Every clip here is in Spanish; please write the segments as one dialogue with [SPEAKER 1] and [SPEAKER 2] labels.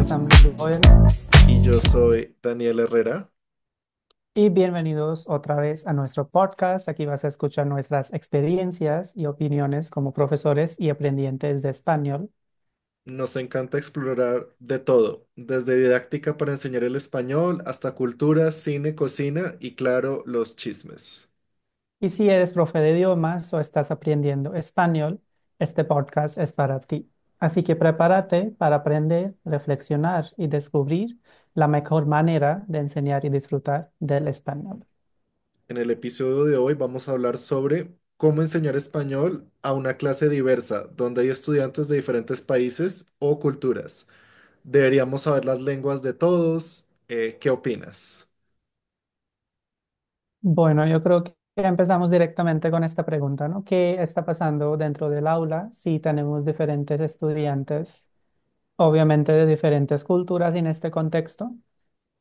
[SPEAKER 1] es Amber Boyle
[SPEAKER 2] Y yo soy Daniel Herrera.
[SPEAKER 1] y bienvenidos otra vez a nuestro podcast. Aquí vas a escuchar nuestras experiencias y opiniones como profesores y aprendientes de español.
[SPEAKER 2] Nos encanta explorar de todo, desde didáctica para enseñar el español hasta cultura, cine, cocina y claro, los chismes.
[SPEAKER 1] Y si eres profe de idiomas o estás aprendiendo español, este podcast es para ti. Así que prepárate para aprender, reflexionar y descubrir la mejor manera de enseñar y disfrutar del español.
[SPEAKER 2] En el episodio de hoy vamos a hablar sobre cómo enseñar español a una clase diversa, donde hay estudiantes de diferentes países o culturas. Deberíamos saber las lenguas de todos. ¿Qué opinas?
[SPEAKER 1] Bueno, yo creo que empezamos directamente con esta pregunta, ¿no? ¿Qué está pasando dentro del aula si tenemos diferentes estudiantes, obviamente de diferentes culturas en este contexto?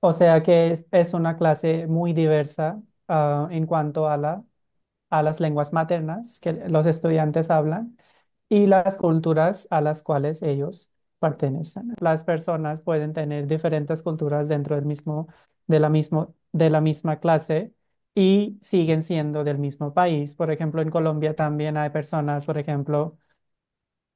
[SPEAKER 1] O sea que es una clase muy diversa, en cuanto a a las lenguas maternas que los estudiantes hablan y las culturas a las cuales ellos pertenecen. Las personas pueden tener diferentes culturas dentro de la misma clase y siguen siendo del mismo país. Por ejemplo, en Colombia también hay personas, por ejemplo,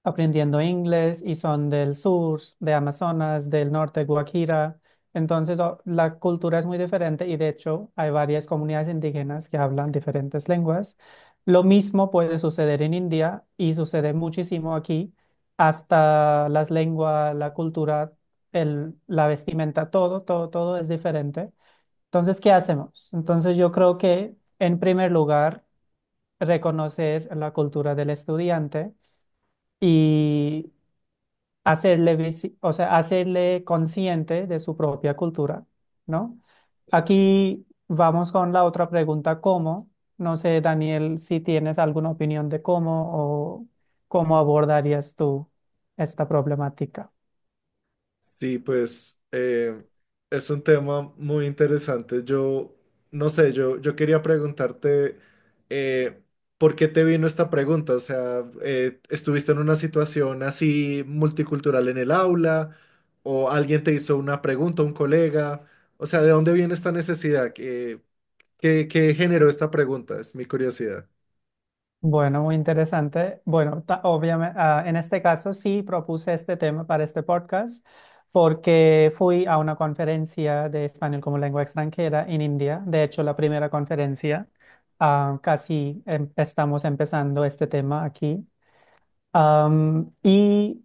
[SPEAKER 1] aprendiendo inglés y son del sur, de Amazonas, del norte, Guajira. Entonces, la cultura es muy diferente y de hecho hay varias comunidades indígenas que hablan diferentes lenguas. Lo mismo puede suceder en India y sucede muchísimo aquí, hasta las lenguas, la cultura, la vestimenta, todo es diferente. Entonces, ¿qué hacemos? Entonces, yo creo que en primer lugar, reconocer la cultura del estudiante y o sea, hacerle consciente de su propia cultura, ¿no? Aquí vamos con la otra pregunta, ¿cómo? No sé, Daniel, si tienes alguna opinión de cómo o cómo abordarías tú esta problemática.
[SPEAKER 2] Sí, pues es un tema muy interesante. Yo no sé, yo quería preguntarte eh, por qué te vino esta pregunta. O sea, ¿estuviste en una situación así multicultural en el aula? ¿O alguien te hizo una pregunta, un colega? O sea, ¿de dónde viene esta necesidad? ¿Qué generó esta pregunta? Es mi curiosidad.
[SPEAKER 1] Bueno, muy interesante. Bueno, obviamente, en este caso sí propuse este tema para este podcast porque fui a una conferencia de español como lengua extranjera en India. De hecho, la primera conferencia, casi estamos empezando este tema aquí. Y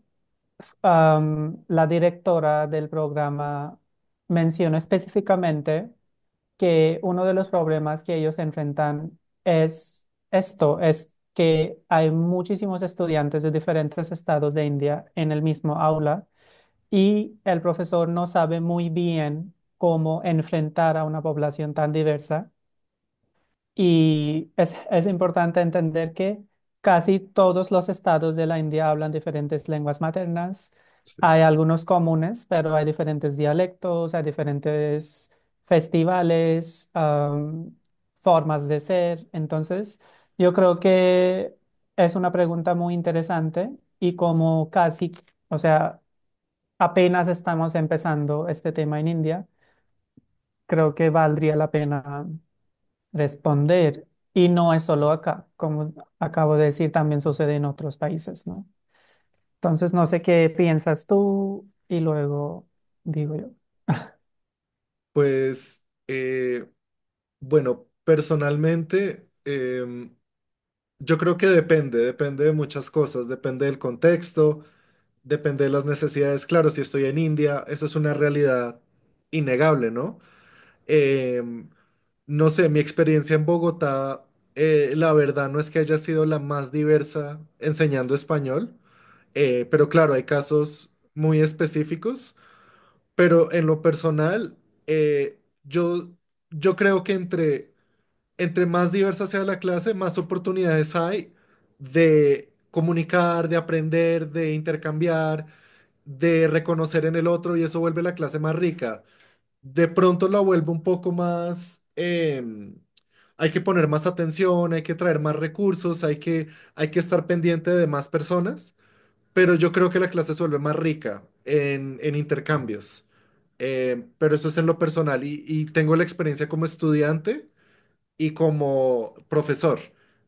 [SPEAKER 1] la directora del programa mencionó específicamente que uno de los problemas que ellos enfrentan es esto, es que hay muchísimos estudiantes de diferentes estados de India en el mismo aula y el profesor no sabe muy bien cómo enfrentar a una población tan diversa y es importante entender que casi todos los estados de la India hablan diferentes lenguas maternas.
[SPEAKER 2] Sí.
[SPEAKER 1] Hay algunos comunes, pero hay diferentes dialectos, hay diferentes festivales, formas de ser. Entonces, yo creo que es una pregunta muy interesante y como casi, o sea, apenas estamos empezando este tema en India, creo que valdría la pena responder. Y no es solo acá, como acabo de decir, también sucede en otros países, ¿no? Entonces, no sé qué piensas tú y luego digo yo.
[SPEAKER 2] Pues, bueno, personalmente, yo creo que depende de muchas cosas, depende del contexto, depende de las necesidades. Claro, si estoy en India, eso es una realidad innegable, ¿no? Em, no sé, mi experiencia en Bogotá, la verdad no es que haya sido la más diversa enseñando español, pero claro, hay casos muy específicos, pero en lo personal, yo, yo creo que entre más diversa sea la clase, más oportunidades hay de comunicar, de aprender, de intercambiar, de reconocer en el otro y eso vuelve la clase más rica. De pronto la vuelve un poco más, hay que poner más atención, hay que traer más recursos, hay que estar pendiente de más personas, pero yo creo que la clase se vuelve más rica en intercambios. Pero eso es en lo personal y tengo la experiencia como estudiante y como profesor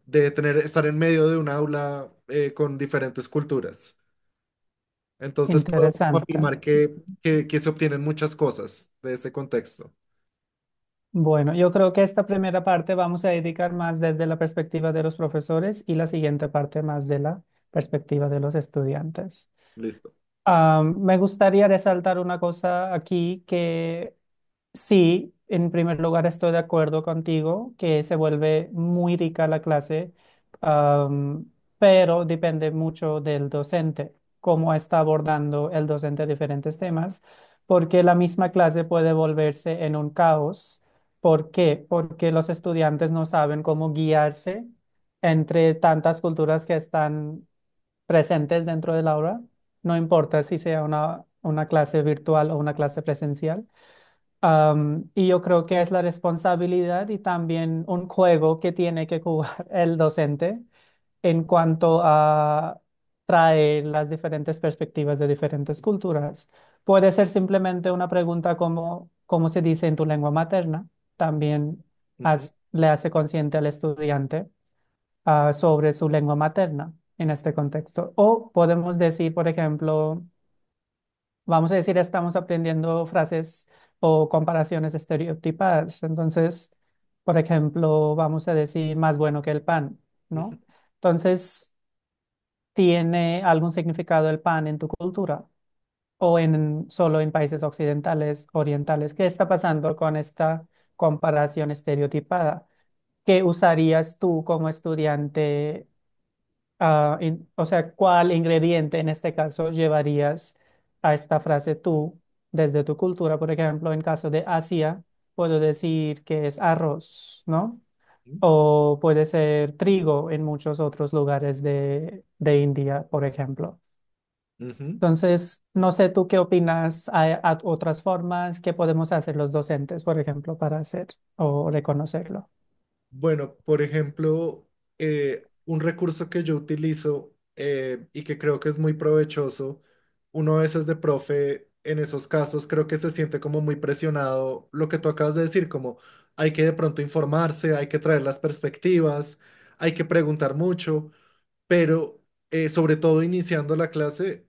[SPEAKER 2] de estar en medio de un aula con diferentes culturas. Entonces puedo como
[SPEAKER 1] Interesante.
[SPEAKER 2] afirmar que se obtienen muchas cosas de ese contexto.
[SPEAKER 1] Bueno, yo creo que esta primera parte vamos a dedicar más desde la perspectiva de los profesores y la siguiente parte más de la perspectiva de los estudiantes.
[SPEAKER 2] Listo.
[SPEAKER 1] Me gustaría resaltar una cosa aquí que sí, en primer lugar estoy de acuerdo contigo que se vuelve muy rica la clase, am, pero depende mucho del docente, cómo está abordando el docente diferentes temas, porque la misma clase puede volverse en un caos. ¿Por qué? Porque los estudiantes no saben cómo guiarse entre tantas culturas que están presentes dentro del aula, no importa si sea una clase virtual o una clase presencial. Y yo creo que es la responsabilidad y también un juego que tiene que jugar el docente en cuanto a traer las diferentes perspectivas de diferentes culturas. Puede ser simplemente una pregunta como, ¿cómo se dice en tu lengua materna? También
[SPEAKER 2] Ujú,
[SPEAKER 1] le hace consciente al estudiante sobre su lengua materna en este contexto. O podemos decir, por ejemplo, vamos a decir, estamos aprendiendo frases o comparaciones estereotipadas. Entonces, por ejemplo, vamos a decir más bueno que el pan,
[SPEAKER 2] ujú,
[SPEAKER 1] ¿no? Entonces, ¿tiene algún significado el pan en tu cultura o solo en países occidentales, orientales? ¿Qué está pasando con esta comparación estereotipada? ¿Qué usarías tú como estudiante? O sea, ¿cuál ingrediente en este caso llevarías a esta frase tú desde tu cultura? Por ejemplo, en caso de Asia, puedo decir que es arroz, ¿no? O puede ser trigo en muchos otros lugares de India, por ejemplo.
[SPEAKER 2] ujú.
[SPEAKER 1] Entonces, no sé tú qué opinas. ¿Hay otras formas que podemos hacer los docentes, por ejemplo, para hacer o reconocerlo?
[SPEAKER 2] Bueno, por ejemplo, un recurso que yo utilizo y que creo que es muy provechoso, uno a veces de profe en esos casos creo que se siente como muy presionado, lo que tú acabas de decir, como hay que de pronto informarse, hay que traer las perspectivas, hay que preguntar mucho, pero sobre todo iniciando la clase,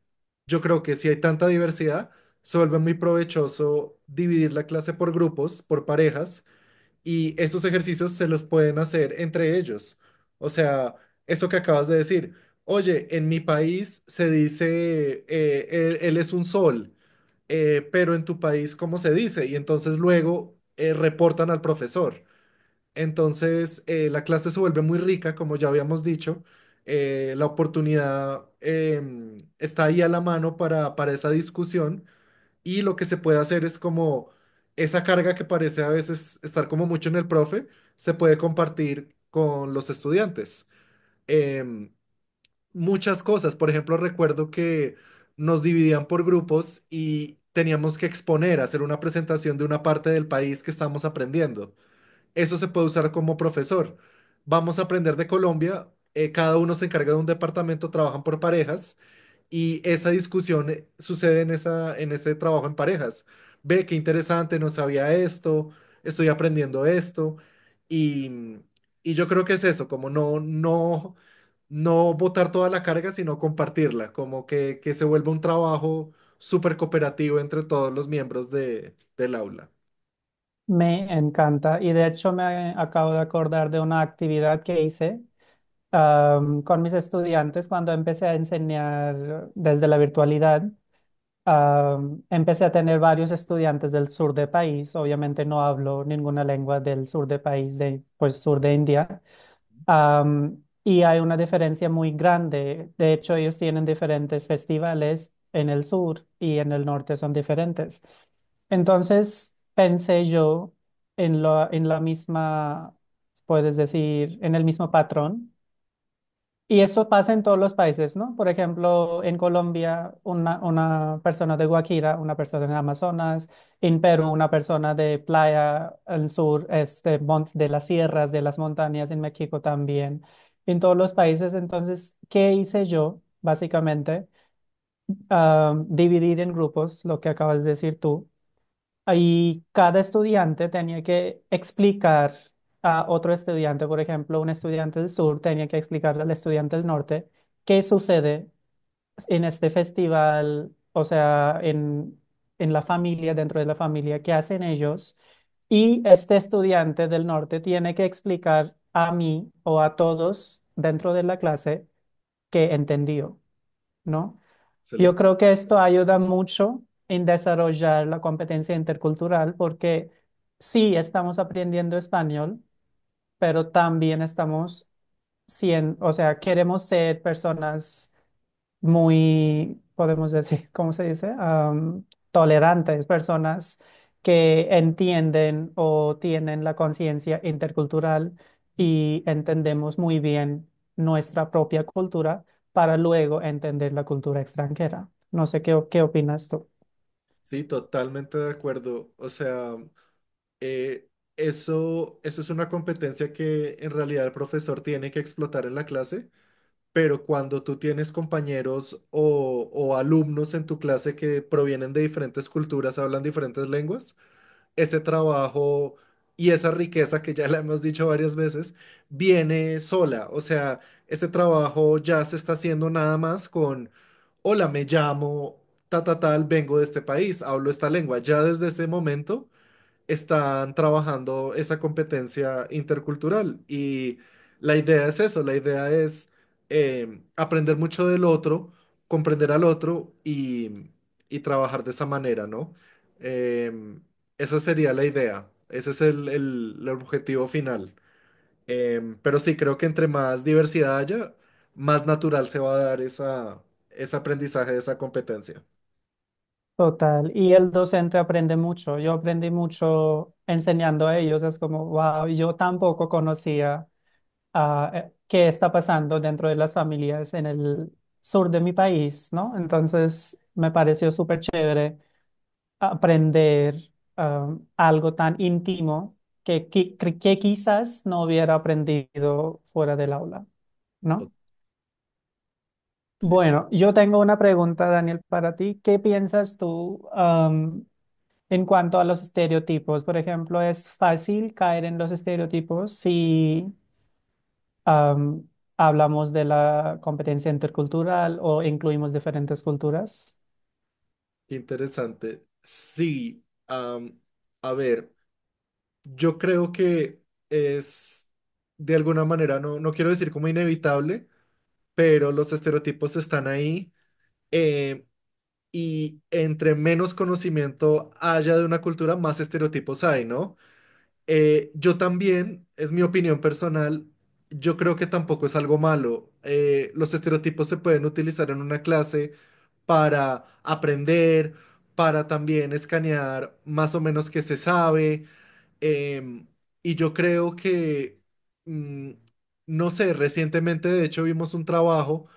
[SPEAKER 2] yo creo que si hay tanta diversidad, se vuelve muy provechoso dividir la clase por grupos, por parejas y esos ejercicios se los pueden hacer entre ellos. O sea, eso que acabas de decir, oye, en mi país se dice, él es un sol, pero en tu país, ¿cómo se dice? Y entonces luego reportan al profesor. Entonces, la clase se vuelve muy rica, como ya habíamos dicho. La oportunidad está ahí a la mano para esa discusión y lo que se puede hacer es como esa carga que parece a veces estar como mucho en el profe, se puede compartir con los estudiantes. Em, Muchas cosas, por ejemplo, recuerdo que nos dividían por grupos y teníamos que exponer, hacer una presentación de una parte del país que estamos aprendiendo. Eso se puede usar como profesor. Vamos a aprender de Colombia, cada uno se encarga de un departamento, trabajan por parejas y esa discusión sucede en ese trabajo en parejas. Ve qué interesante, no sabía esto, estoy aprendiendo esto y, y yo creo que es eso, como no botar toda la carga, sino compartirla, como que se vuelva un trabajo súper cooperativo entre todos los miembros del aula.
[SPEAKER 1] Me encanta y de hecho me acabo de acordar de una actividad que hice con mis estudiantes cuando empecé a enseñar desde la virtualidad. Empecé a tener varios estudiantes del sur del país. Obviamente no hablo ninguna lengua del sur del país, pues sur de India. Y hay una diferencia muy grande. De hecho, ellos tienen diferentes festivales en el sur y en el norte son diferentes. Entonces pensé yo en la misma, puedes decir, en el mismo patrón. Y eso pasa en todos los países, ¿no? Por ejemplo, en Colombia, una persona de Guajira, una persona de Amazonas, en Perú, una persona de playa al sur, de las sierras, de las montañas, en México también, en todos los países. Entonces, ¿qué hice yo? Básicamente, dividir en grupos, lo que acabas de decir tú. Y cada estudiante tenía que explicar a otro estudiante, por ejemplo, un estudiante del sur tenía que explicarle al estudiante del norte qué sucede en este festival, o sea, en la familia, dentro de la familia, qué hacen ellos. Y este estudiante del norte tiene que explicar a mí o a todos dentro de la clase que entendió, ¿no? Yo
[SPEAKER 2] Excelente.
[SPEAKER 1] creo que esto ayuda mucho en desarrollar la competencia intercultural porque sí estamos aprendiendo español, pero también estamos siendo, o sea, queremos ser personas muy, podemos decir, ¿cómo se dice? Tolerantes, personas que entienden o tienen la conciencia intercultural y entendemos muy bien nuestra propia cultura para luego entender la cultura extranjera. No sé qué opinas tú.
[SPEAKER 2] Sí, totalmente de acuerdo. O sea, eso es una competencia que en realidad el profesor tiene que explotar en la clase, pero cuando tú tienes compañeros o alumnos en tu clase que provienen de diferentes culturas, hablan diferentes lenguas, ese trabajo y esa riqueza que ya la hemos dicho varias veces, viene sola. O sea, ese trabajo ya se está haciendo nada más con, hola, me llamo tal, vengo de este país, hablo esta lengua. Ya desde ese momento están trabajando esa competencia intercultural. Y la idea es eso, la idea es aprender mucho del otro, comprender al otro y trabajar de esa manera, ¿no? Esa sería la idea, ese es el objetivo final. Pero sí, creo que entre más diversidad haya, más natural se va a dar ese aprendizaje de esa competencia.
[SPEAKER 1] Total. Y el docente aprende mucho. Yo aprendí mucho enseñando a ellos. Es como, wow, yo tampoco conocía qué está pasando dentro de las familias en el sur de mi país, ¿no? Entonces me pareció súper chévere aprender algo tan íntimo que quizás no hubiera aprendido fuera del aula, ¿no?
[SPEAKER 2] Sí.
[SPEAKER 1] Bueno, yo tengo una pregunta, Daniel, para ti. ¿Qué piensas tú en cuanto a los estereotipos? Por ejemplo, ¿es fácil caer en los estereotipos si am, hablamos de la competencia intercultural o incluimos diferentes culturas?
[SPEAKER 2] Qué interesante. Sí, a ver, yo creo que es de alguna manera, no quiero decir como inevitable, pero los estereotipos están ahí, eh, y entre menos conocimiento haya de una cultura, más estereotipos hay, ¿no? Yo también, es mi opinión personal, yo creo que tampoco es algo malo. Los estereotipos se pueden utilizar en una clase para aprender, para también escanear más o menos qué se sabe. em, y yo creo que, mm, no sé, recientemente de hecho vimos un trabajo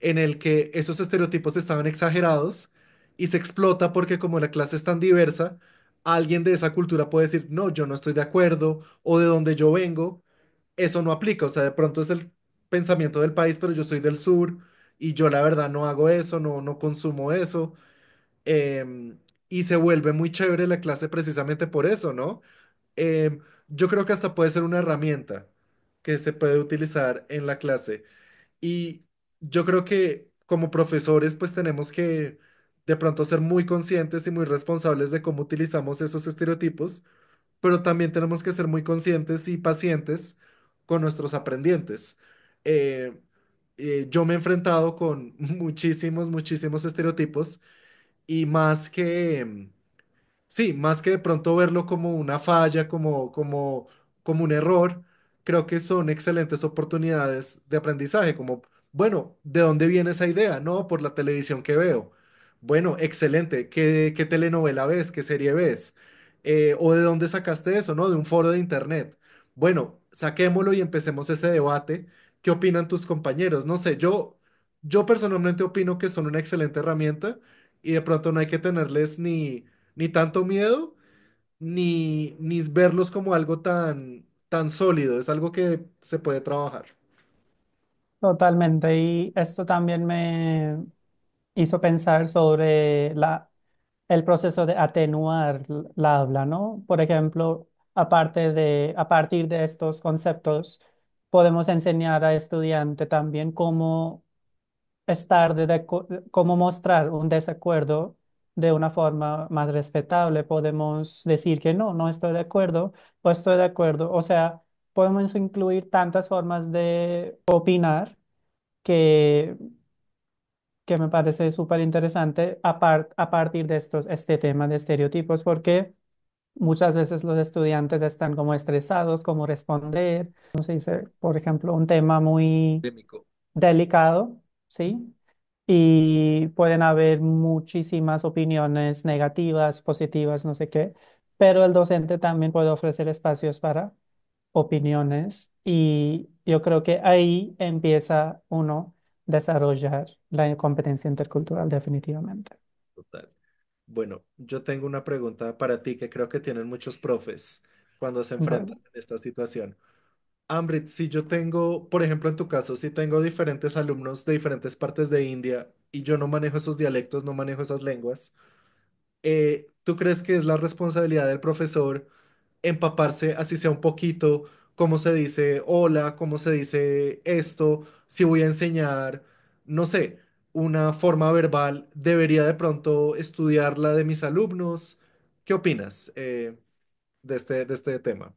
[SPEAKER 2] en el que esos estereotipos estaban exagerados y se explota porque como la clase es tan diversa, alguien de esa cultura puede decir, no, yo no estoy de acuerdo, o de donde yo vengo, eso no aplica. O sea, de pronto es el pensamiento del país, pero yo soy del sur y yo la verdad no hago eso, no consumo eso. Em, y se vuelve muy chévere la clase precisamente por eso, ¿no? Em, yo creo que hasta puede ser una herramienta que se puede utilizar en la clase. Y yo creo que como profesores, pues tenemos que de pronto ser muy conscientes y muy responsables de cómo utilizamos esos estereotipos, pero también tenemos que ser muy conscientes y pacientes con nuestros aprendientes. Eh, yo me he enfrentado con muchísimos estereotipos y más que, sí, más que de pronto verlo como una falla, como un error, creo que son excelentes oportunidades de aprendizaje, como, bueno, ¿de dónde viene esa idea? No, por la televisión que veo. Bueno, excelente. ¿Qué telenovela ves? ¿Qué serie ves? ¿O de dónde sacaste eso? ¿No? De un foro de internet. Bueno, saquémoslo y empecemos ese debate. ¿Qué opinan tus compañeros? No sé, yo personalmente opino que son una excelente herramienta y de pronto no hay que tenerles ni tanto miedo, ni verlos como algo tan sólido. Es algo que se puede trabajar.
[SPEAKER 1] Totalmente. Y esto también hizo pensar sobre el proceso de atenuar la habla, ¿no? Por ejemplo, a partir de estos conceptos, podemos enseñar a estudiante también cómo cómo mostrar un desacuerdo de una forma más respetable. Podemos decir que no, no estoy de acuerdo o estoy de acuerdo. O sea, podemos incluir tantas formas de opinar que, que me parece súper interesante a partir de este tema de estereotipos, porque muchas veces los estudiantes están como estresados, como responder, no se dice, por ejemplo, un tema muy
[SPEAKER 2] Polémico.
[SPEAKER 1] delicado, ¿sí? Y pueden haber muchísimas opiniones negativas, positivas, no sé qué, pero el docente también puede ofrecer espacios para opiniones y yo creo que ahí empieza uno a desarrollar la competencia intercultural definitivamente.
[SPEAKER 2] Total. Bueno, yo tengo una pregunta para ti que creo que tienen muchos profes cuando se enfrentan
[SPEAKER 1] Vale.
[SPEAKER 2] en esta situación. Ambrit, si yo tengo, por ejemplo, en tu caso, si tengo diferentes alumnos de diferentes partes de India y yo no manejo esos dialectos, no manejo esas lenguas, ¿tú crees que es la responsabilidad del profesor empaparse, así sea un poquito, cómo se dice hola, cómo se dice esto, si voy a enseñar, no sé, una forma verbal, debería de pronto estudiar la de mis alumnos? ¿Qué opinas de este tema?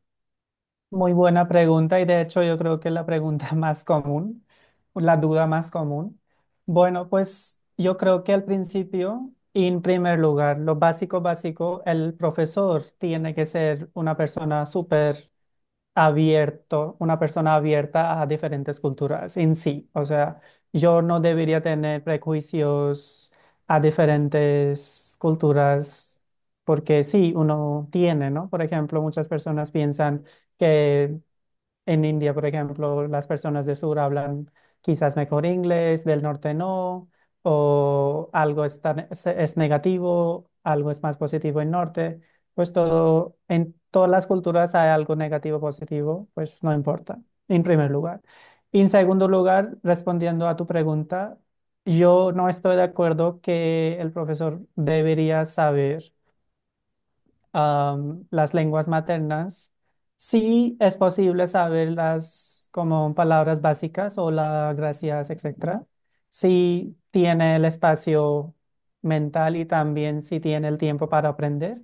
[SPEAKER 1] Muy buena pregunta y de hecho yo creo que es la pregunta más común, la duda más común. Bueno, pues yo creo que al principio, en primer lugar, lo básico, básico, el profesor tiene que ser una persona súper una persona abierta a diferentes culturas en sí. O sea, yo no debería tener prejuicios a diferentes culturas porque sí, uno tiene, ¿no? Por ejemplo, muchas personas piensan que en India, por ejemplo, las personas del sur hablan quizás mejor inglés, del norte no, o algo es negativo, algo es más positivo en norte. Pues todo, en todas las culturas hay algo negativo, positivo, pues no importa, en primer lugar. Y en segundo lugar, respondiendo a tu pregunta, yo no estoy de acuerdo que el profesor debería saber las lenguas maternas, sí es posible saberlas como palabras básicas o las gracias, etcétera. Sí tiene el espacio mental y también sí tiene el tiempo para aprender,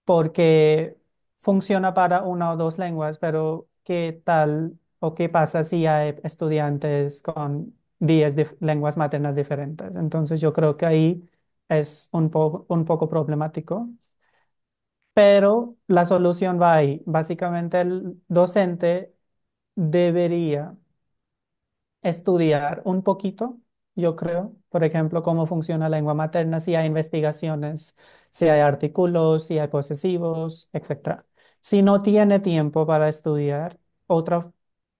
[SPEAKER 1] porque funciona para una o dos lenguas, pero ¿qué tal o qué pasa si hay estudiantes con 10 lenguas maternas diferentes? Entonces yo creo que ahí es un poco problemático. Pero la solución va ahí. Básicamente el docente debería estudiar un poquito, yo creo, por ejemplo, cómo funciona la lengua materna, si hay investigaciones, si hay artículos, si hay posesivos, etcétera. Si no tiene tiempo para estudiar, otra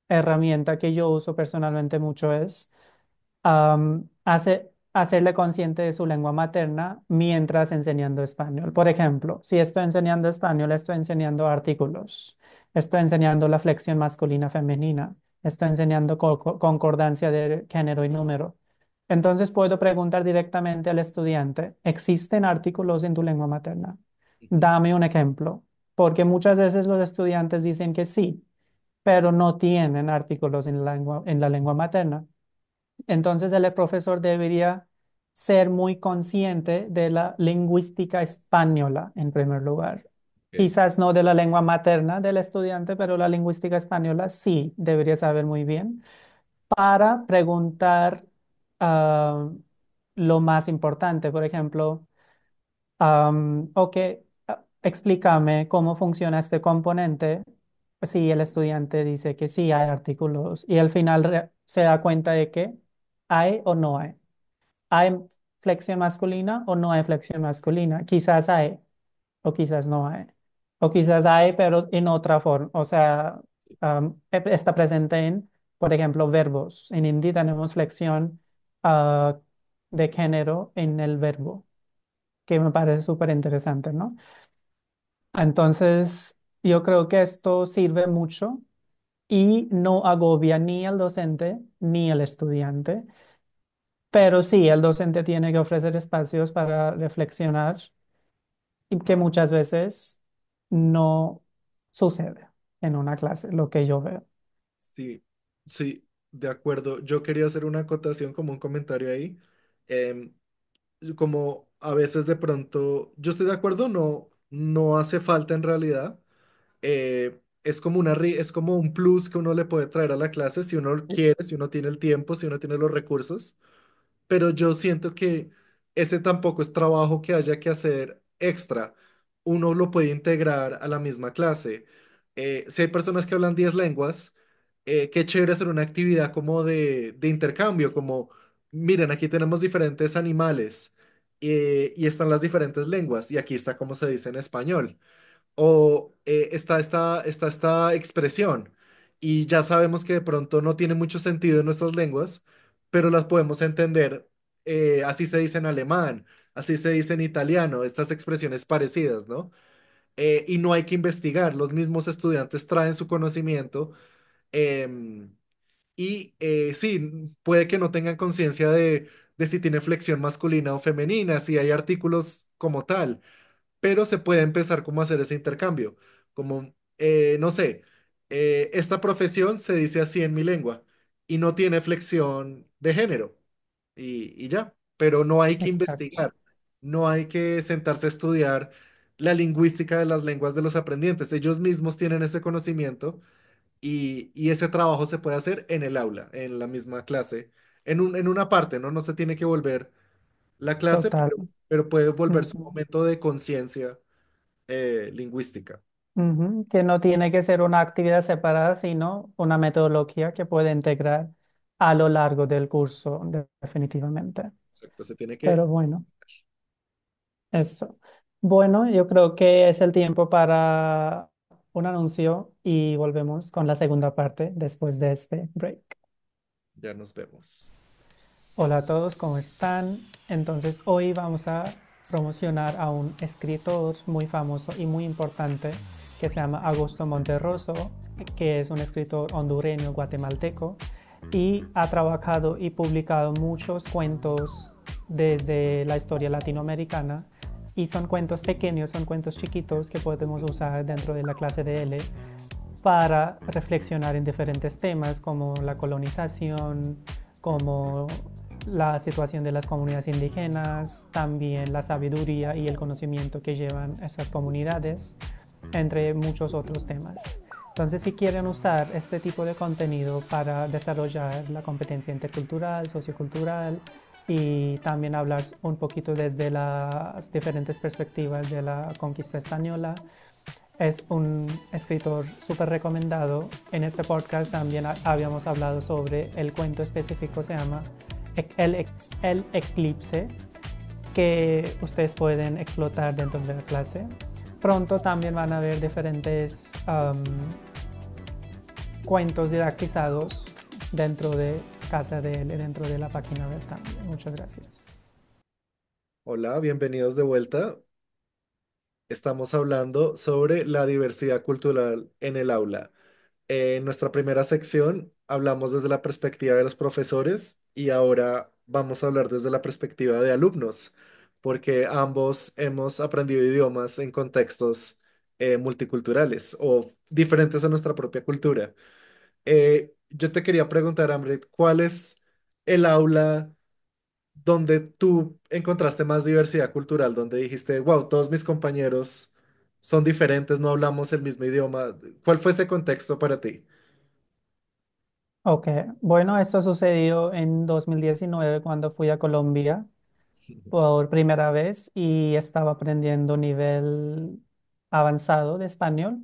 [SPEAKER 1] herramienta que yo uso personalmente mucho es hacerle consciente de su lengua materna mientras enseñando español. Por ejemplo, si estoy enseñando español, estoy enseñando artículos, estoy enseñando la flexión masculina femenina, estoy enseñando concordancia de género y número. Entonces puedo preguntar directamente al estudiante, ¿existen artículos en tu lengua materna? Dame un ejemplo, porque muchas veces los estudiantes dicen que sí, pero no tienen artículos en la lengua materna. Entonces el profesor debería ser muy consciente de la lingüística española en primer lugar.
[SPEAKER 2] Ok,
[SPEAKER 1] Quizás no de la lengua materna del estudiante, pero la lingüística española sí debería saber muy bien para preguntar ah, lo más importante. Por ejemplo, ok, explícame cómo funciona este componente. Si el estudiante dice que sí hay artículos y al final se da cuenta de que hay o no hay. ¿Hay flexión masculina o no hay flexión masculina? Quizás hay o quizás no hay. O quizás hay, pero en otra forma. O sea, está presente en, por ejemplo, verbos. En hindi tenemos flexión ah, de género en el verbo, que me parece súper interesante, ¿no? Entonces, yo creo que esto sirve mucho y no agobia ni al docente ni al estudiante. Pero sí, el docente tiene que ofrecer espacios para reflexionar y que muchas veces no sucede en una clase, lo que yo veo.
[SPEAKER 2] Sí, sí, de acuerdo. Yo quería hacer una acotación como un comentario ahí. Em, Como a veces de pronto, yo estoy de acuerdo, no hace falta en realidad. Es como es como un plus que uno le puede traer a la clase si uno quiere, si uno tiene el tiempo, si uno tiene los recursos, pero yo siento que ese tampoco es trabajo que haya que hacer extra. Uno lo puede integrar a la misma clase. Si hay personas que hablan 10 lenguas, qué chévere hacer una actividad como de intercambio, como, miren, aquí tenemos diferentes animales y están las diferentes lenguas y aquí está como se dice en español o está esta expresión y ya sabemos que de pronto no tiene mucho sentido en nuestras lenguas, pero las podemos entender. Así se dice en alemán, así se dice en italiano, estas expresiones parecidas, ¿no? Y no hay que investigar, los mismos estudiantes traen su conocimiento. Sí, puede que no tengan conciencia de si tiene flexión masculina o femenina, si hay artículos como tal, pero se puede empezar como a hacer ese intercambio, como, no sé, esta profesión se dice así en mi lengua y no tiene flexión de género y ya, pero no hay que
[SPEAKER 1] Exacto,
[SPEAKER 2] investigar, no hay que sentarse a estudiar la lingüística de las lenguas de los aprendientes, ellos mismos tienen ese conocimiento y ese trabajo se puede hacer en el aula, en la misma clase. En una parte, ¿no? No se tiene que volver la clase,
[SPEAKER 1] total.
[SPEAKER 2] pero puede volverse un
[SPEAKER 1] Ujú.
[SPEAKER 2] momento de conciencia lingüística.
[SPEAKER 1] Ujú, que no tiene que ser una actividad separada, sino una metodología que puede integrar a lo largo del curso, definitivamente.
[SPEAKER 2] Exacto, se tiene que...
[SPEAKER 1] Pero bueno, eso. Bueno, yo creo que es el tiempo para un anuncio y volvemos con la segunda parte después de este break.
[SPEAKER 2] Ya nos vemos.
[SPEAKER 1] Hola a todos, ¿cómo están? Entonces hoy vamos a promocionar a un escritor muy famoso y muy importante que se llama Augusto Monterroso, que es un escritor hondureño guatemalteco y ha trabajado y publicado muchos cuentos desde la historia latinoamericana y son cuentos pequeños, son cuentos chiquitos que podemos usar dentro de la clase de L para reflexionar en diferentes temas como la colonización, como la situación de las comunidades indígenas, también la sabiduría y el conocimiento que llevan esas comunidades, entre muchos otros temas. Entonces, si quieren usar este tipo de contenido para desarrollar la competencia intercultural, sociocultural y también hablar un poquito desde las diferentes perspectivas de la conquista española, es un escritor súper recomendado. En este podcast también habíamos hablado sobre el cuento específico, se llama El, el Eclipse, que ustedes pueden explotar dentro de la clase. Pronto también van a ver diferentes cuentos didactizados dentro de Casa de L, dentro de la página web también. Muchas gracias.
[SPEAKER 2] Hola, bienvenidos de vuelta. Estamos hablando sobre la diversidad cultural en el aula. En nuestra primera sección hablamos desde la perspectiva de los profesores y ahora vamos a hablar desde la perspectiva de alumnos, porque ambos hemos aprendido idiomas en contextos multiculturales o diferentes a nuestra propia cultura. Yo te quería preguntar, Amrit, ¿cuál es el aula donde tú encontraste más diversidad cultural, donde dijiste, wow, todos mis compañeros son diferentes, no hablamos el mismo idioma? ¿Cuál fue ese contexto para ti?
[SPEAKER 1] Ok, bueno, esto sucedió en 2019 cuando fui a Colombia por primera vez y estaba aprendiendo nivel avanzado de español.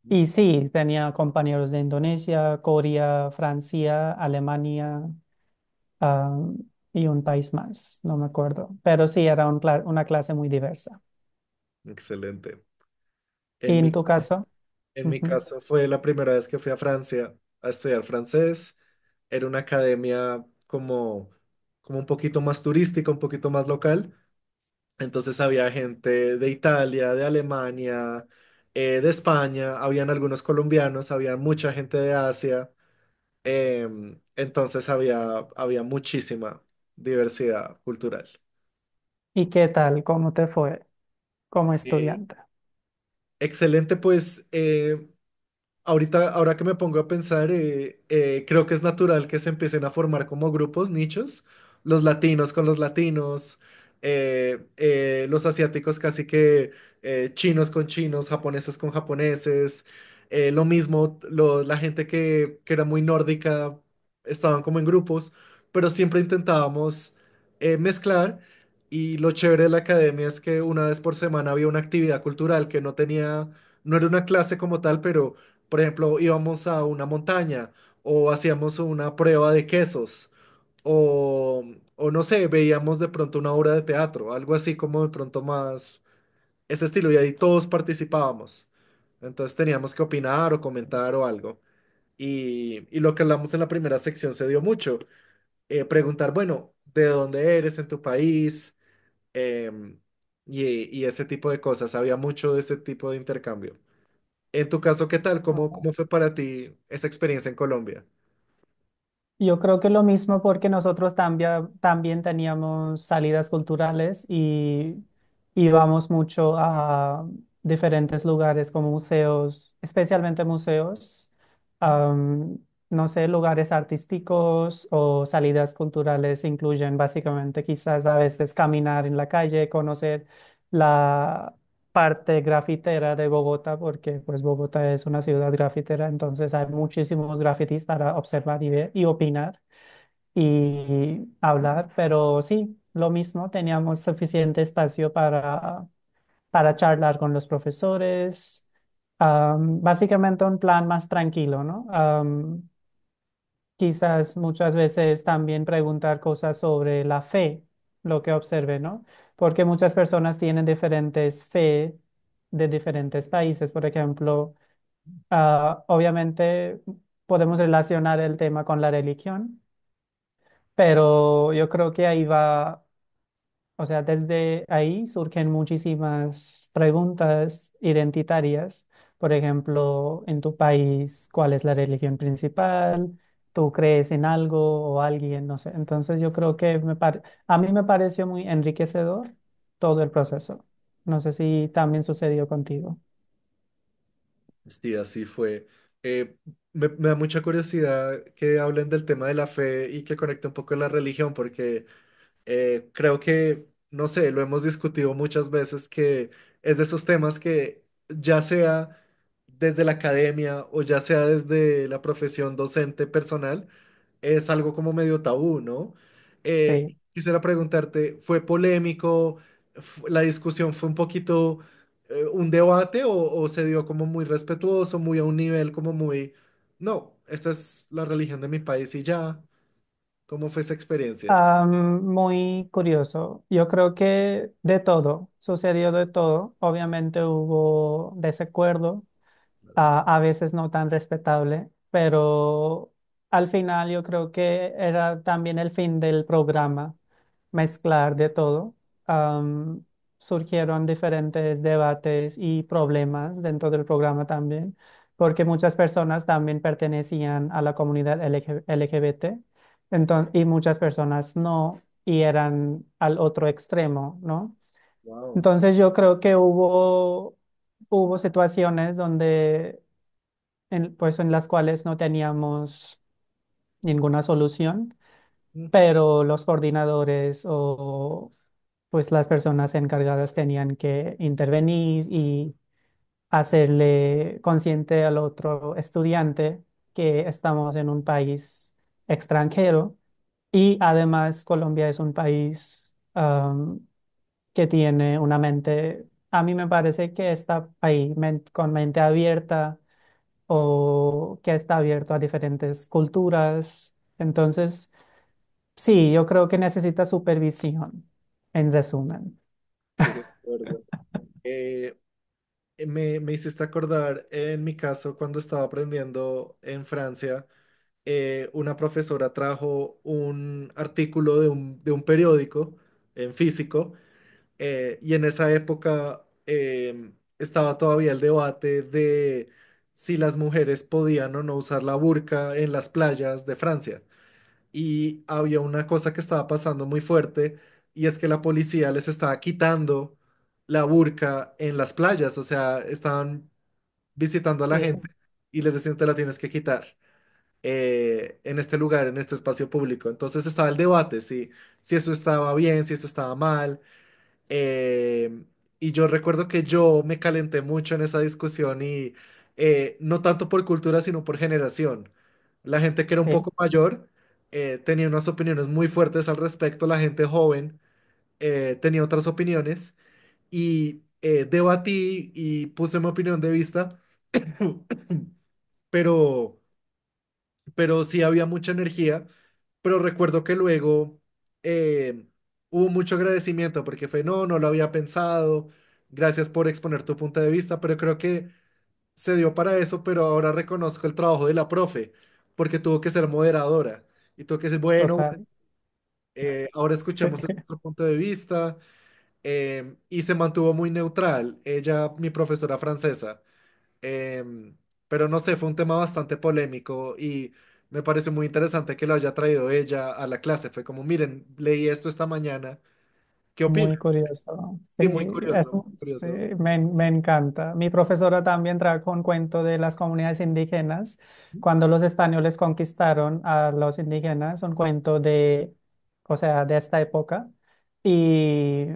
[SPEAKER 1] Y sí, tenía compañeros de Indonesia, Corea, Francia, Alemania, am, y un país más, no me acuerdo. Pero sí, era una clase muy diversa.
[SPEAKER 2] Excelente.
[SPEAKER 1] ¿Y
[SPEAKER 2] En
[SPEAKER 1] en
[SPEAKER 2] mi
[SPEAKER 1] tu
[SPEAKER 2] caso,
[SPEAKER 1] caso?
[SPEAKER 2] en mi
[SPEAKER 1] Ujú.
[SPEAKER 2] caso fue la primera vez que fui a Francia a estudiar francés. Era una academia como un poquito más turística, un poquito más local. Entonces había gente de Italia, de Alemania, de España, habían algunos colombianos, había mucha gente de Asia. Entonces había muchísima. diversidad cultural.
[SPEAKER 1] ¿Y qué tal? ¿Cómo te fue como
[SPEAKER 2] Eh,
[SPEAKER 1] estudiante?
[SPEAKER 2] Excelente, pues ahorita, ahora que me pongo a pensar, creo que es natural que se empiecen a formar como grupos, nichos, los latinos con los latinos, los asiáticos casi que chinos con chinos, japoneses con japoneses, lo mismo, la gente que era muy nórdica estaban como en grupos, pero siempre intentábamos mezclar y lo chévere de la academia es que una vez por semana había una actividad cultural que no tenía, no era una clase como tal, pero por ejemplo, íbamos a una montaña o hacíamos una prueba de quesos o no sé, veíamos de pronto una obra de teatro, algo así como de pronto más ese estilo y ahí todos participábamos. Entonces teníamos que opinar o comentar o algo. Y lo que hablamos en la primera sección se dio mucho. Preguntar, bueno, ¿de dónde eres en tu país? Em, y ese tipo de cosas. Había mucho de ese tipo de intercambio. En tu caso, ¿qué tal? ¿Cómo fue para ti esa experiencia en Colombia?
[SPEAKER 1] Yo creo que lo mismo porque nosotros también teníamos salidas culturales y íbamos mucho a diferentes lugares como museos, especialmente museos, am, no sé, lugares artísticos o salidas culturales incluyen básicamente quizás a veces caminar en la calle, conocer la parte grafitera de Bogotá, porque pues Bogotá es una ciudad grafitera, entonces hay muchísimos grafitis para observar y ver y opinar y hablar, pero sí, lo mismo, teníamos suficiente espacio para charlar con los profesores, básicamente un plan más tranquilo, ¿no? Quizás muchas veces también preguntar cosas sobre la fe, lo que observe, ¿no? Porque muchas personas tienen diferentes fe de diferentes países. Por ejemplo, obviamente podemos relacionar el tema con la religión, pero yo creo que ahí va, o sea, desde ahí surgen muchísimas preguntas identitarias. Por ejemplo, en tu país, ¿cuál es la religión principal? ¿Tú crees en algo o alguien? No sé. Entonces yo creo que a mí me pareció muy enriquecedor todo el proceso. No sé si también sucedió contigo.
[SPEAKER 2] Sí, así fue. Eh, me da mucha curiosidad que hablen del tema de la fe y que conecte un poco la religión, porque creo que, no sé, lo hemos discutido muchas veces, que es de esos temas que ya sea desde la academia o ya sea desde la profesión docente personal, es algo como medio tabú, ¿no?
[SPEAKER 1] Sí.
[SPEAKER 2] Quisiera preguntarte, ¿fue polémico? ¿La discusión fue un poquito un debate o se dio como muy respetuoso, muy a un nivel como muy, no, esta es la religión de mi país y ya? ¿Cómo fue esa experiencia?
[SPEAKER 1] Muy curioso. Yo creo que de todo, sucedió de todo. Obviamente hubo desacuerdo, a veces no tan respetable, pero al final yo creo que era también el fin del programa, mezclar de todo. Am, Surgieron diferentes debates y problemas dentro del programa también, porque muchas personas también pertenecían a la comunidad LGBT, y muchas personas no, y eran al otro extremo, ¿no?
[SPEAKER 2] Wow.
[SPEAKER 1] Entonces yo creo que hubo situaciones donde pues en las cuales no teníamos ninguna solución, pero los coordinadores o pues las personas encargadas tenían que intervenir y hacerle consciente al otro estudiante que estamos en un país extranjero y además Colombia es un país que tiene una mente, a mí me parece que está ahí con mente abierta o que está abierto a diferentes culturas. Entonces, sí, yo creo que necesita supervisión, en resumen.
[SPEAKER 2] Sí, de acuerdo. Eh, me hiciste acordar en mi caso cuando estaba aprendiendo en Francia, una profesora trajo un artículo de un periódico en físico y en esa época estaba todavía el debate de si las mujeres podían o no usar la burka en las playas de Francia. y había una cosa que estaba pasando muy fuerte y es que la policía les estaba quitando la burka en las playas, o sea, estaban visitando a la
[SPEAKER 1] Sí,
[SPEAKER 2] gente y les decían te la tienes que quitar en este lugar, en este espacio público. Entonces estaba el debate, si eso estaba bien, si eso estaba mal. eh, y yo recuerdo que yo me calenté mucho en esa discusión y no tanto por cultura, sino por generación. La gente que era un
[SPEAKER 1] sí,
[SPEAKER 2] poco mayor tenía unas opiniones muy fuertes al respecto, la gente joven tenía otras opiniones y debatí y puse mi opinión de vista, pero sí había mucha energía, pero recuerdo que luego eh, hubo mucho agradecimiento porque fue, no, no lo había pensado, gracias por exponer tu punto de vista, pero creo que se dio para eso, pero ahora reconozco el trabajo de la profe, porque tuvo que ser moderadora y tuvo que decir, bueno,
[SPEAKER 1] total.
[SPEAKER 2] ahora
[SPEAKER 1] Sí,
[SPEAKER 2] escuchemos este otro punto de vista, y se mantuvo muy neutral, ella, mi profesora francesa. Em, pero no sé, fue un tema bastante polémico y me pareció muy interesante que lo haya traído ella a la clase. Fue como, miren, leí esto esta mañana, ¿qué opinan?
[SPEAKER 1] muy curioso. Sí,
[SPEAKER 2] Sí, muy curioso, muy
[SPEAKER 1] sí,
[SPEAKER 2] curioso.
[SPEAKER 1] me encanta. Mi profesora también trajo un cuento de las comunidades indígenas. Cuando los españoles conquistaron a los indígenas, un cuento de, o sea, de esta época. Y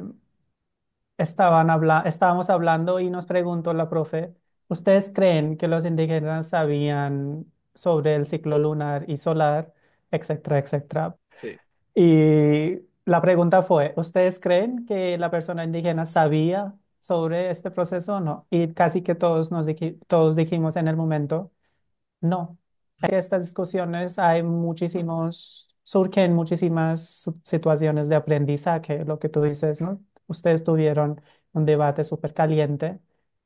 [SPEAKER 1] estábamos hablando y nos preguntó la profe, ¿ustedes creen que los indígenas sabían sobre el ciclo lunar y solar, etcétera, etcétera?
[SPEAKER 2] Sí,
[SPEAKER 1] Y la pregunta fue, ¿ustedes creen que la persona indígena sabía sobre este proceso o no? Y casi que todos dijimos en el momento, no. En estas discusiones surgen muchísimas situaciones de aprendizaje, lo que tú dices, ¿no? Ustedes tuvieron un debate súper caliente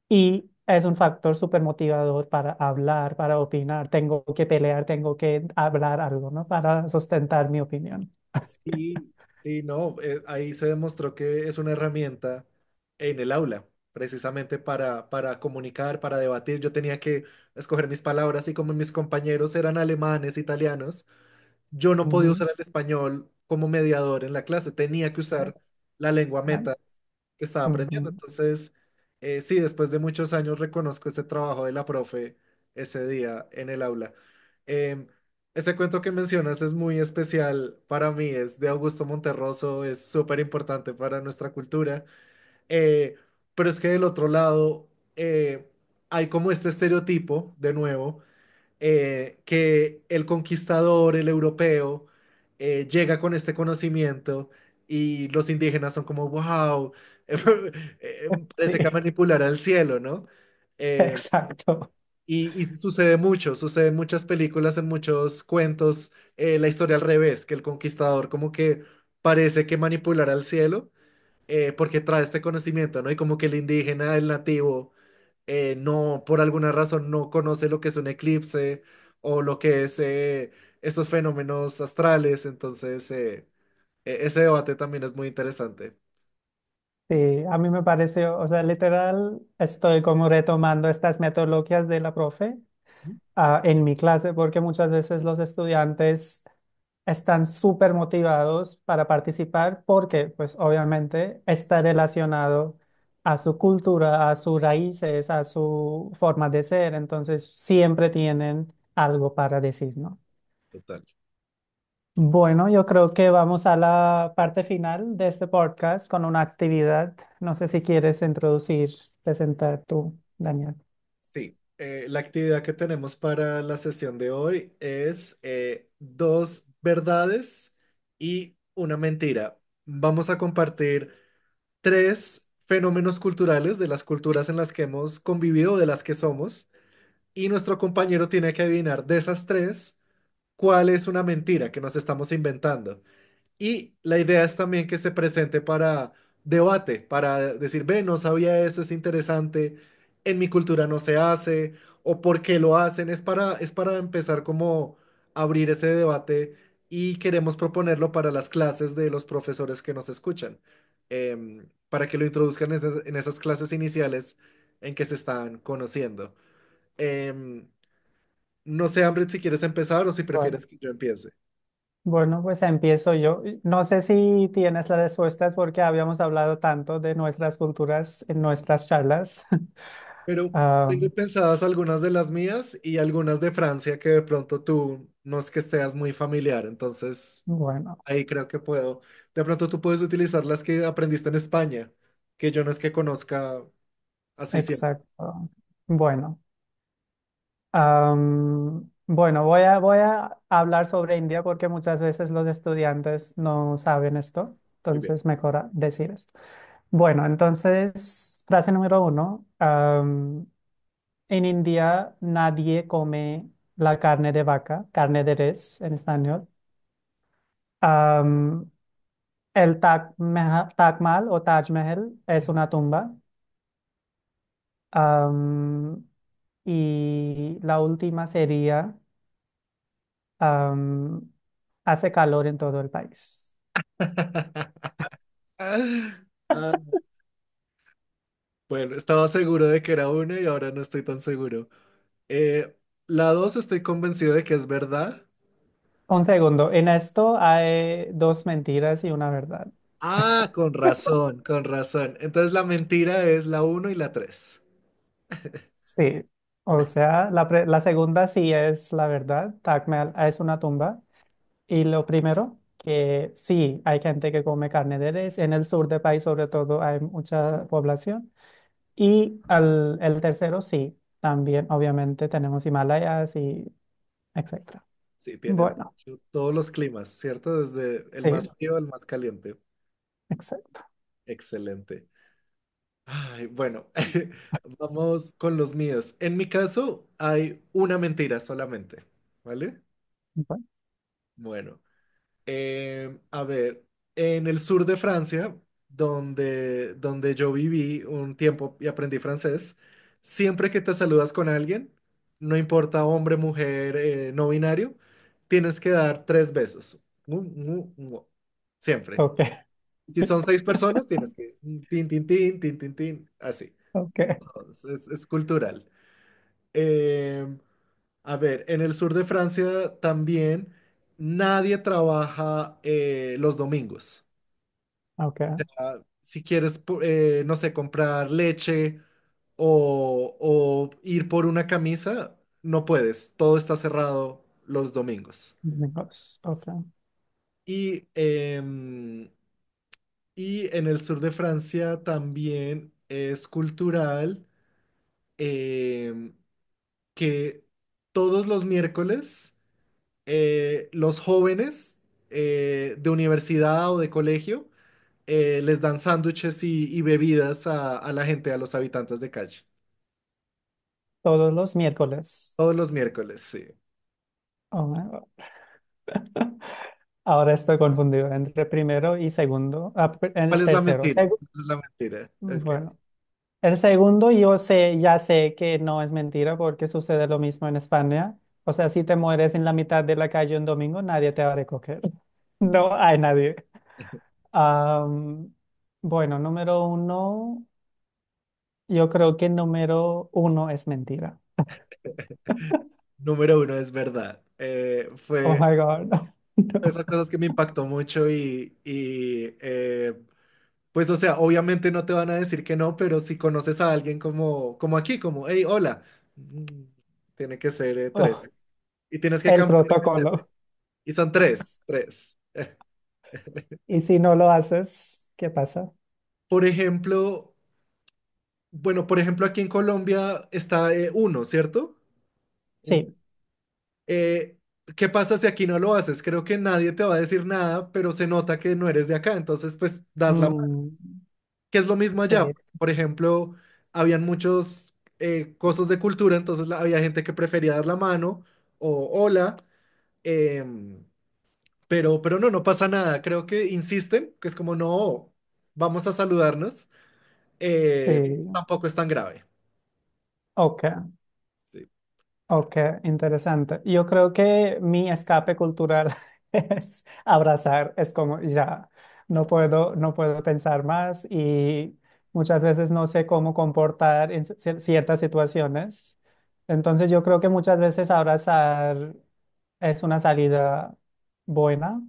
[SPEAKER 1] y es un factor súper motivador para hablar, para opinar. Tengo que pelear, tengo que hablar algo, ¿no? Para sustentar mi opinión.
[SPEAKER 2] sí, sí, no, ahí se demostró que es una herramienta en el aula, precisamente para comunicar, para debatir. Yo tenía que escoger mis palabras y como mis compañeros eran alemanes, italianos, yo no podía
[SPEAKER 1] Ujú.
[SPEAKER 2] usar el español como mediador en la clase, tenía que
[SPEAKER 1] Sí.
[SPEAKER 2] usar la lengua
[SPEAKER 1] Ah,
[SPEAKER 2] meta que estaba aprendiendo.
[SPEAKER 1] ujú.
[SPEAKER 2] Entonces, sí, después de muchos años reconozco ese trabajo de la profe ese día en el aula. Em, Ese cuento que mencionas es muy especial para mí, es de Augusto Monterroso, es súper importante para nuestra cultura. Eh, pero es que del otro lado hay como este estereotipo, de nuevo, que el conquistador, el europeo, llega con este conocimiento y los indígenas son como, wow, parece que
[SPEAKER 1] Sí,
[SPEAKER 2] manipular al cielo, ¿no? Eh,
[SPEAKER 1] exacto.
[SPEAKER 2] y sucede mucho, sucede en muchas películas, en muchos cuentos, la historia al revés, que el conquistador como que parece que manipular al cielo porque trae este conocimiento, ¿no? Y como que el indígena, el nativo, no, por alguna razón no conoce lo que es un eclipse o lo que es esos fenómenos astrales, entonces ese debate también es muy interesante.
[SPEAKER 1] Sí, a mí me pareció, o sea, literal, estoy como retomando estas metodologías de la profe en mi clase porque muchas veces los estudiantes están súper motivados para participar porque, pues, obviamente está relacionado a su cultura, a sus raíces, a su forma de ser, entonces siempre tienen algo para decir, ¿no?
[SPEAKER 2] Total.
[SPEAKER 1] Bueno, yo creo que vamos a la parte final de este podcast con una actividad. No sé si quieres introducir, presentar tú, Daniel.
[SPEAKER 2] Sí, la actividad que tenemos para la sesión de hoy es dos verdades y una mentira. Vamos a compartir tres fenómenos culturales de las culturas en las que hemos convivido, de las que somos, y nuestro compañero tiene que adivinar de esas tres cuál es una mentira que nos estamos inventando. Y la idea es también que se presente para debate, para decir, ve, no sabía eso, es interesante, en mi cultura no se hace, o por qué lo hacen, es para empezar como a abrir ese debate y queremos proponerlo para las clases de los profesores que nos escuchan, para que lo introduzcan en esas clases iniciales en que se están conociendo. Em, no sé, Ambrit, si quieres empezar o si
[SPEAKER 1] Bueno,
[SPEAKER 2] prefieres que yo empiece.
[SPEAKER 1] Bueno, pues empiezo yo. No sé si tienes las respuestas porque habíamos hablado tanto de nuestras culturas en nuestras charlas.
[SPEAKER 2] Pero
[SPEAKER 1] Ah,
[SPEAKER 2] tengo pensadas algunas de las mías y algunas de Francia que de pronto tú no es que estés muy familiar, entonces
[SPEAKER 1] bueno,
[SPEAKER 2] ahí creo que puedo. De pronto tú puedes utilizar las que aprendiste en España, que yo no es que conozca así siempre.
[SPEAKER 1] exacto. Bueno, bueno, voy a hablar sobre India porque muchas veces los estudiantes no saben esto,
[SPEAKER 2] Muy bien.
[SPEAKER 1] entonces mejor decir esto. Bueno, entonces, frase número uno. En India nadie come la carne de vaca, carne de res en español. Am, el Taj Mahal o Taj Mahal es una tumba. Am, y la última sería, am, hace calor en todo el país.
[SPEAKER 2] Ah, bueno, estaba seguro de que era una y ahora no estoy tan seguro. Eh, la dos estoy convencido de que es verdad.
[SPEAKER 1] Un segundo, en esto hay dos mentiras y una verdad.
[SPEAKER 2] Ah, con razón, con razón. Entonces la mentira es la uno y la tres.
[SPEAKER 1] Sí, o sea, la segunda sí es la verdad. Taj Mahal es una tumba. Y lo primero, que sí, hay gente que come carne de res. En el sur del país, sobre todo, hay mucha población. Y el tercero, sí, también, obviamente, tenemos Himalayas y etcétera.
[SPEAKER 2] Sí, tienen de
[SPEAKER 1] Bueno,
[SPEAKER 2] hecho, todos los climas, ¿cierto? Desde el
[SPEAKER 1] sí,
[SPEAKER 2] más frío al más caliente.
[SPEAKER 1] exacto.
[SPEAKER 2] Excelente. Ay, bueno, vamos con los míos. En mi caso, hay una mentira solamente, ¿vale?
[SPEAKER 1] Bueno,
[SPEAKER 2] Bueno. A ver, en el sur de Francia, donde yo viví un tiempo y aprendí francés, siempre que te saludas con alguien, no importa hombre, mujer, no binario, tienes que dar tres besos. Siempre.
[SPEAKER 1] ok,
[SPEAKER 2] Si son seis personas, tienes que tin, tin, así.
[SPEAKER 1] ok,
[SPEAKER 2] Todos. Es cultural. Eh, a ver, en el sur de Francia también nadie trabaja los domingos.
[SPEAKER 1] ok.
[SPEAKER 2] Si quieres, no sé, comprar leche o ir por una camisa, no puedes. Todo está cerrado los domingos.
[SPEAKER 1] Amigos, ok,
[SPEAKER 2] Y, y en el sur de Francia también es cultural em, que todos los miércoles los jóvenes de universidad o de colegio les dan sándwiches y bebidas a la gente, a los habitantes de calle.
[SPEAKER 1] todos los miércoles.
[SPEAKER 2] Todos los miércoles, sí.
[SPEAKER 1] Oh my God. Ahora estoy confundido entre primero y segundo, en
[SPEAKER 2] ¿Cuál
[SPEAKER 1] el
[SPEAKER 2] es la
[SPEAKER 1] tercero.
[SPEAKER 2] mentira? ¿Cuál es la mentira? Ok.
[SPEAKER 1] Bueno, el segundo yo sé, ya sé que no es mentira porque sucede lo mismo en España. O sea, si te mueres en la mitad de la calle un domingo, nadie te va a recoger. No hay nadie. Am, bueno, número uno, yo creo que número uno es mentira.
[SPEAKER 2] Número uno, es verdad.
[SPEAKER 1] Oh
[SPEAKER 2] Fue
[SPEAKER 1] my God.
[SPEAKER 2] esas cosas que me impactó mucho pues, o sea, obviamente no te van a decir que no, pero si conoces a alguien como aquí, como, hey, hola, mm, tiene que ser
[SPEAKER 1] Oh,
[SPEAKER 2] tres. Y tienes que
[SPEAKER 1] el
[SPEAKER 2] cambiar de frente.
[SPEAKER 1] protocolo.
[SPEAKER 2] Y son tres, tres.
[SPEAKER 1] Y si no lo haces, ¿qué pasa?
[SPEAKER 2] Por ejemplo, bueno, por ejemplo, aquí en Colombia está uno, ¿cierto? Uno.
[SPEAKER 1] Sí.
[SPEAKER 2] Eh, ¿Qué pasa si aquí no lo haces? Creo que nadie te va a decir nada, pero se nota que no eres de acá, entonces pues das la mano.
[SPEAKER 1] Mm,
[SPEAKER 2] Que es lo mismo
[SPEAKER 1] sí,
[SPEAKER 2] allá. Por ejemplo, habían muchos cosas de cultura, entonces había gente que prefería dar la mano o hola, em, pero no, no pasa nada. Creo que insisten, que es como no, vamos a saludarnos.
[SPEAKER 1] sí.
[SPEAKER 2] Tampoco es tan grave.
[SPEAKER 1] Ok.
[SPEAKER 2] Sí.
[SPEAKER 1] Ok, interesante. Yo creo que mi escape cultural es abrazar, es como ya, no puedo pensar más y muchas veces no sé cómo comportar en ciertas situaciones. Entonces yo creo que muchas veces abrazar es una salida buena.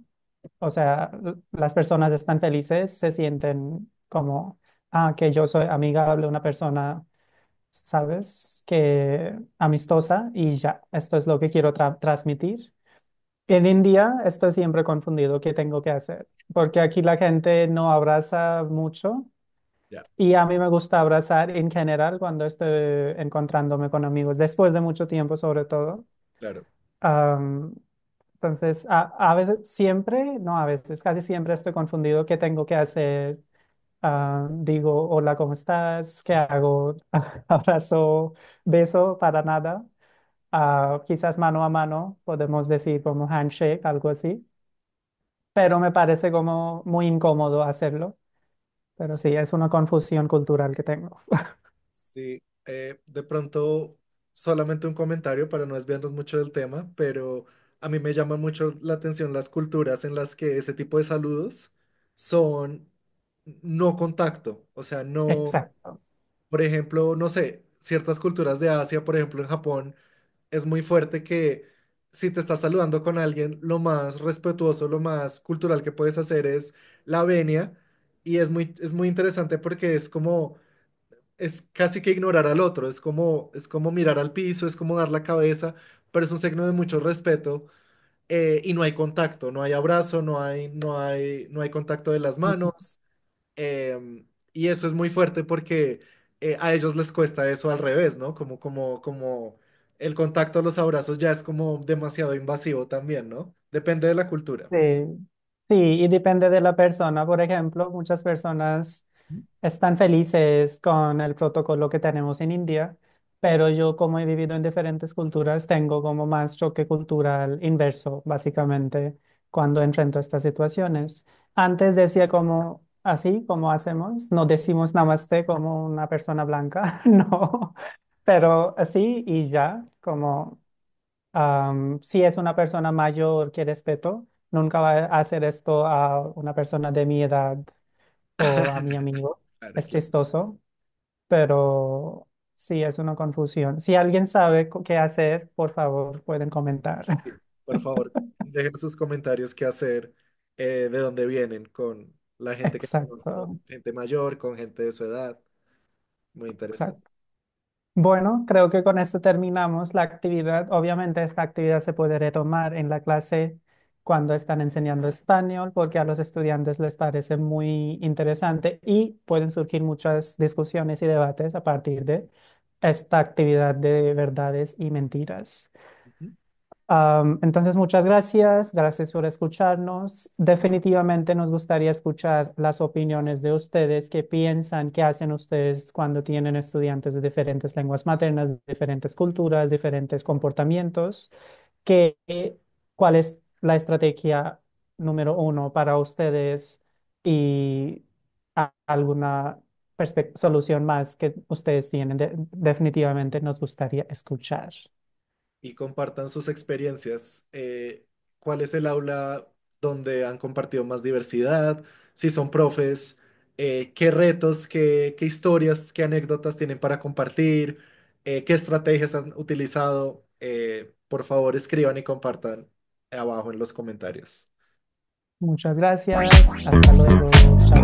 [SPEAKER 1] O sea, las personas están felices, se sienten como, que yo soy amigable, una persona, ¿sabes? Que amistosa y ya, esto es lo que quiero transmitir. En India estoy siempre confundido qué tengo que hacer, porque aquí la gente no abraza mucho
[SPEAKER 2] Ya,
[SPEAKER 1] y a mí me gusta abrazar en general cuando estoy encontrándome con amigos, después de mucho tiempo sobre todo.
[SPEAKER 2] claro.
[SPEAKER 1] Am, entonces, a veces, siempre, no a veces, casi siempre estoy confundido qué tengo que hacer. Digo, hola, ¿cómo estás? ¿Qué hago? Abrazo, beso, para nada. Quizás mano a mano, podemos decir como handshake, algo así. Pero me parece como muy incómodo hacerlo. Pero sí, es una confusión cultural que tengo.
[SPEAKER 2] Sí, de pronto solamente un comentario para no desviarnos mucho del tema, pero a mí me llama mucho la atención las culturas en las que ese tipo de saludos son no contacto, o sea, no,
[SPEAKER 1] Exacto.
[SPEAKER 2] por ejemplo, no sé, ciertas culturas de Asia, por ejemplo, en Japón, es muy fuerte que si te estás saludando con alguien, lo más respetuoso, lo más cultural que puedes hacer es la venia, y es muy interesante porque es como es casi que ignorar al otro, es como mirar al piso, es como dar la cabeza, pero es un signo de mucho respeto, y no hay contacto, no hay abrazo, no hay contacto de las
[SPEAKER 1] Ujú.
[SPEAKER 2] manos, y eso es muy fuerte porque a ellos les cuesta eso al revés, ¿no? Como el contacto, los abrazos ya es como demasiado invasivo también, ¿no? Depende de la cultura.
[SPEAKER 1] Sí, sí, y depende de la persona. Por ejemplo, muchas personas están felices con el protocolo que tenemos en India, pero yo como he vivido en diferentes culturas, tengo como más choque cultural inverso, básicamente, cuando enfrento estas situaciones. Antes decía como así, como hacemos, no decimos namaste como una persona blanca, no, pero así y ya, como si es una persona mayor que respeto, nunca va a hacer esto a una persona de mi edad o a mi amigo.
[SPEAKER 2] Claro,
[SPEAKER 1] Es
[SPEAKER 2] claro.
[SPEAKER 1] chistoso, pero sí es una confusión. Si alguien sabe qué hacer, por favor, pueden comentar.
[SPEAKER 2] Sí, por favor, dejen sus comentarios qué hacer, de dónde vienen, con la gente que conozco,
[SPEAKER 1] Exacto,
[SPEAKER 2] gente mayor, con gente de su edad. Muy interesante.
[SPEAKER 1] exacto. Bueno, creo que con esto terminamos la actividad. Obviamente esta actividad se puede retomar en la clase cuando están enseñando español, porque a los estudiantes les parece muy interesante y pueden surgir muchas discusiones y debates a partir de esta actividad de verdades y mentiras.
[SPEAKER 2] Ujú.
[SPEAKER 1] Entonces, muchas gracias, gracias por escucharnos. Definitivamente nos gustaría escuchar las opiniones de ustedes, qué piensan, qué hacen ustedes cuando tienen estudiantes de diferentes lenguas maternas, de diferentes culturas, diferentes comportamientos, qué, cuál es la estrategia número uno para ustedes y alguna solución más que ustedes tienen. Definitivamente nos gustaría escuchar.
[SPEAKER 2] Y compartan sus experiencias. ¿Cuál es el aula donde han compartido más diversidad? Si son profes, ¿qué retos, qué historias, qué anécdotas tienen para compartir? ¿Qué estrategias han utilizado? Por favor, escriban y compartan abajo en los comentarios.
[SPEAKER 1] Muchas gracias. Hasta luego. Chao.